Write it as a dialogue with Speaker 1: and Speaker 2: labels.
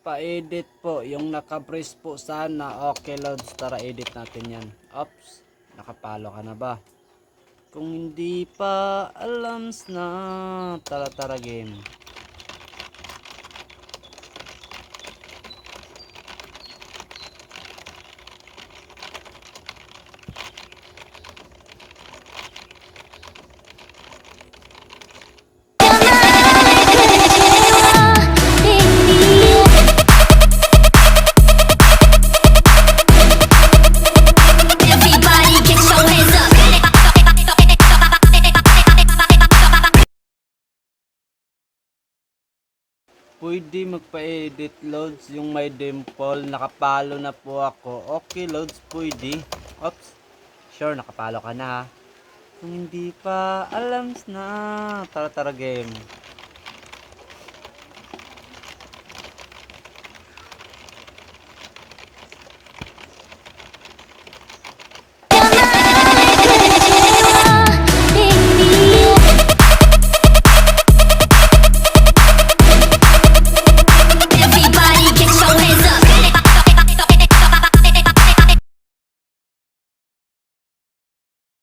Speaker 1: pa-edit po. Yung naka-brace po sana. Okay loads, tara edit natin yan. Oops, nakapalo ka na ba? Kung hindi pa alams na, tara game. Pwede magpa-edit loads yung may dimple. Nakapalo na po ako. Okay loads, pwede. Oops, sure nakapalo ka na ha. Kung hindi pa alams na, tara game.